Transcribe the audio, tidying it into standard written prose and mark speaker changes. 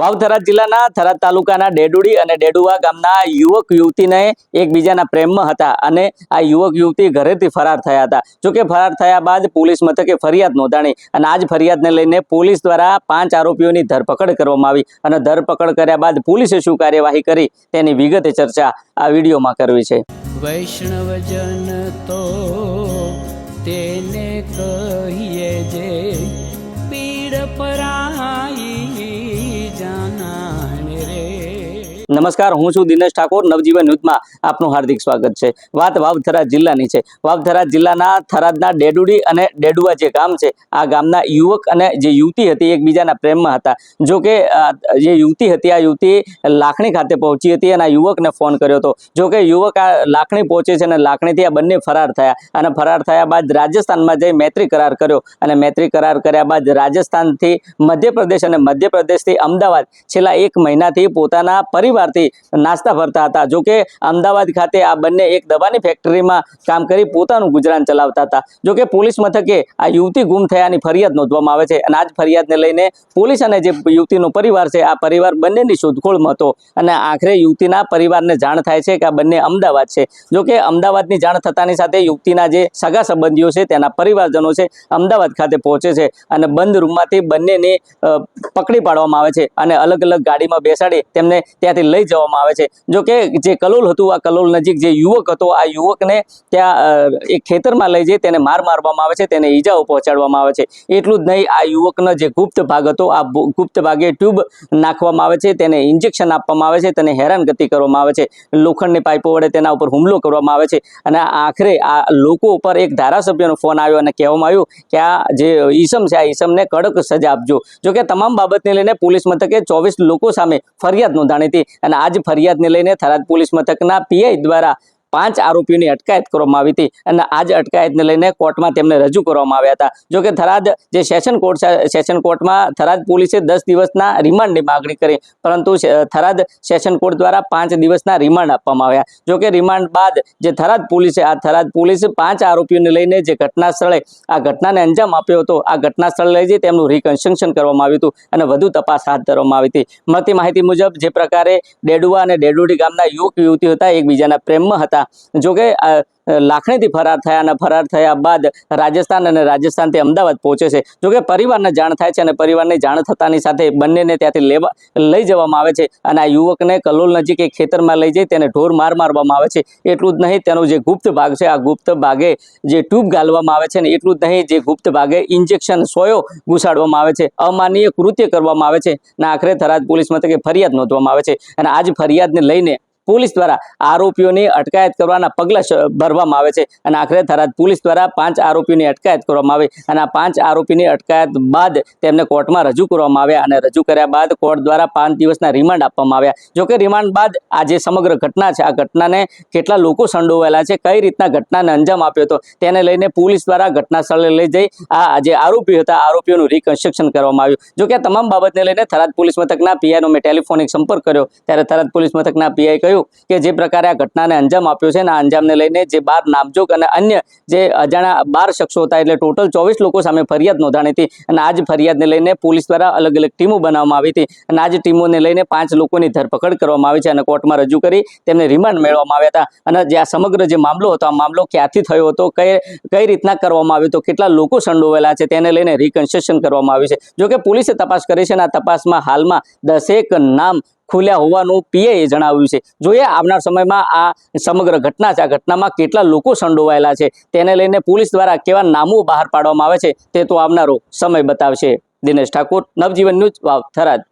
Speaker 1: વાવ જિલ્લાના થરાદ તાલુકાના ડેડુડી અને ડેડુવા ગામના યુવક યુવતીને એકબીજાના પ્રેમમાં હતા અને આ યુવક યુવતી ઘરેથી ફરાર થયા હતા। જોકે ફરાર થયા બાદ પોલીસ મથકે ફરિયાદ નોંધાણી અને આ જ ફરિયાદને લઈને પોલીસ દ્વારા 5 આરોપીઓની ધરપકડ કરવામાં આવી અને ધરપકડ કર્યા બાદ પોલીસે શું કાર્યવાહી કરી તેની વિગતે ચર્ચા આ વિડીયોમાં કરવી છે।
Speaker 2: વૈષ્ણવજન તો તેને કહીએ જે પીડ પરાઈ જાનાને રે।
Speaker 1: નમસ્કાર, હું છું દિનેશ ઠાકોર। નવજીવન ન્યૂઝમાં આપનું હાર્દિક સ્વાગત છે। વાત વાવ-થરાદ જિલ્લાની છે। વાવ-થરાદ જિલ્લાના થરાદના ડેડુડી અને ડેડુવા જે ગામ છે, આ ગામના યુવક અને જે યુવતી હતી એકબીજાના પ્રેમમાં હતા। જો કે જે યુવતી હતી આ યુવતી લાખણી ખાતે પહોંચી હતી અને આ યુવકને ફોન કર્યો હતો। જો કે યુવક આ લાખણી પહોંચે છે અને લાખણીથી આ બંને ફરાર થયા અને ફરાર થયા બાદ રાજસ્થાનમાં જઈ મૈત્રી કરાર કર્યો અને મૈત્રી કરાર કર્યા બાદ રાજસ્થાનથી મધ્યપ્રદેશ અને મધ્યપ્રદેશથી અમદાવાદ છેલ્લા 1 મહિનાથી પોતાના પરિવારથી નાસ્તા ફરતા હતા। જો કે અમદાવાદ ખાતે આ બંને એક દવાની ફેક્ટરીમાં કામ કરી પોતાનું ગુજરાન ચલાવતા હતા। જો કે પોલીસ મથકે આ યુવતી ગુમ થયાની ફરિયાદ નોંધવામાં આવે છે અને આ જ ફરિયાદને લઈને પોલીસ અને જે યુવતીનો પરિવાર છે આ પરિવાર બંનેની શોધખોળમાં હતો અને આખરે યુવતીના પરિવારને જાણ થાય છે કે આ બંને અમદાવાદ છે। જો કે અમદાવાદની જાણ થતાની સાથે યુવતીના જે સગા સંબંધીઓ છે તેના પરિવારજનો છે અમદાવાદ ખાતે પહોંચે છે અને બંધ રૂમમાંથી બંનેને પકડી પાડવામાં આવે છે અને અલગ અલગ ગાડીમાં બેસાડી તેમને ત્યાંથી લઈ જવામાં આવે છે। જો કે જે કલોલ હતું આ કલોલ નજીક જે યુવક હતો આ યુવકને ત્યાં એક ખેતરમાં લઈ જઈ તેને મારવામાં આવે છે, તેને ઈજાઓ પહોંચાડવામાં આવે છે। એટલું જ નહીં, આ યુવકનો જે ગુપ્ત ભાગ હતો આ ગુપ્ત ભાગે ટ્યુબ નાખવામાં આવે છે, તેને ઇન્જેક્શન આપવામાં આવે છે, તેને હેરાનગતિ કરવામાં આવે છે, લોખંડની પાઇપો વડે તેના ઉપર હુમલો કરવામાં આવે છે અને આખરે આ લોકો ઉપર એક ધારાસભ્યનો ફોન આવ્યો અને કહેવામાં આવ્યું કે આ જે ઈસમ છે આ ઈસમને કડક સજા આપજો। જો કે તમામ બાબતને લઈને પોલીસ મથકે 24 લોકો સામે ફરિયાદ નોંધાણી હતી અને આ જ ફરિયાદને લઈને થરાદ પોલીસ મથકના પીઆઈ દ્વારા 5 આરોપીઓની અટકાયત કરવામાં આવી હતી અને આ જ અટકાયતને લઈને કોર્ટમાં તેમને રજૂ કરવામાં આવ્યા હતા। જો કે થરાદ જે સેશન કોર્ટ છે, સેશન કોર્ટમાં થરાદ પોલીસે 10 દિવસના રિમાન્ડની માગણી કરી, પરંતુ થરાદ સેશન કોર્ટ દ્વારા 5 દિવસના રિમાન્ડ આપવામાં આવ્યા। જો કે રિમાન્ડ બાદ જે થરાદ પોલીસે 5 આરોપીઓને લઈને જે ઘટના સ્થળે આ ઘટનાને અંજામ આપ્યો હતો આ ઘટના સ્થળે લઈ જઈ તેમનું રિકન્સ્ટ્રક્શન કરવામાં આવ્યું હતું અને વધુ તપાસ હાથ ધરવામાં આવી હતી। મળતી માહિતી મુજબ જે પ્રકારે ડેડુવા અને ડેડુડી ગામના યુવક યુવતી હતા એકબીજાના પ્રેમમાં હતા। જો કે લાખણીથી ફરાર થયા અને ફરાર થયા બાદ રાજસ્થાન અને રાજસ્થાનથી અમદાવાદ પહોંચે છે। જો કે પરિવારને જાણ થાય છે અને પરિવારની જાણ થતાની સાથે બંનેને ત્યાંથી લઈ જવામાં આવે છે અને આ યુવકને કલોલ નજીક એક ખેતરમાં લઈ જઈ તેને ઢોર મારવામાં આવે છે। એટલું જ નહીં, તેનો જે ગુપ્ત ભાગ છે આ ગુપ્ત ભાગે જે ટ્યુબ ગાળવામાં આવે છે ને એટલું જ નહીં, જે ગુપ્ત ભાગે ઇન્જેક્શન સોયો ઘુસાડવામાં આવે છે, અમાનવીય કૃત્ય કરવામાં આવે છે અને આખરે થરાદ પોલીસ મથકે ફરિયાદ નોંધવામાં આવે છે અને આ જ ફરિયાદને લઈને પોલીસ દ્વારા આરોપીઓની અટકાયત કરવાના પગલાં ભરવામાં આવે છે અને આખરે થરાદ પોલીસ દ્વારા 5 આરોપીઓની અટકાયત કરવામાં આવી અને આ 5 આરોપીની અટકાયત બાદ તેમને કોર્ટમાં રજૂ કરવામાં આવ્યા અને રજૂ કર્યા બાદ કોર્ટ દ્વારા 5 દિવસના રિમાન્ડ આપવામાં આવ્યા। જો કે રિમાન્ડ બાદ આ જે સમગ્ર ઘટના છે આ ઘટનાને કેટલા લોકો સંડોવાયેલા છે, કઈ રીતના ઘટનાને અંજામ આપ્યો હતો તેને લઈને પોલીસ દ્વારા ઘટના સ્થળે લઈ જઈ આ જે આરોપી હતા આરોપીઓનું રિકન્સ્ટ્રક્શન કરવામાં આવ્યું। જો કે આ તમામ બાબતને લઈને થરાદ પોલીસ મથકના પીઆઈનો મેં ટેલિફોનિક સંપર્ક કર્યો ત્યારે થરાદ પોલીસ મથકના પીઆઈ કહ્યું કે જે પ્રકારે આ ઘટનાને અંજામ આપ્યો છે ને આ અંજામને લઈને જે 12 નામજોગ અને અન્ય જે અજાણ્યા 12 શખ્સો હતા એટલે ટોટલ 24 લોકો સામે ફરિયાદ નોંધાણી હતી અને આ જ ફરિયાદને લઈને પોલીસ દ્વારા અલગ અલગ ટીમો બનાવવામાં આવી હતી અને આ જ ટીમોને લઈને 5 લોકોની ધરપકડ કરવામાં આવી છે અને કોર્ટમાં રજૂ કરી તેમને રિમાન્ડ મેળવવામાં આવ્યા હતા અને જે આ સમગ્ર જે મામલો હતો આ મામલો ક્યાંથી થયો હતો, કઈ રીતના કરવામાં આવ્યો હતો, કેટલા લોકો સંડોવાયેલા છે તેને લઈને રિકન્સ્ટ્રક્શન કરવામાં આવ્યું છે। જો કે પોલીસે તપાસ કરી છે અને આ તપાસમાં હાલમાં 10 નામ ખુલ્યા હોવાનું પીઆઈએ જણાવ્યું છે। જોઈએ આવનાર સમયમાં આ સમગ્ર ઘટના છે આ ઘટનામાં કેટલા લોકો સંડોવાયેલા છે તેને લઈને પોલીસ દ્વારા કેવા નામો બહાર પાડવામાં આવે છે તે તો આવનારો સમય બતાવશે। દિનેશ ઠાકોર, નવજીવન ન્યૂઝ, વાવ, થરાદ।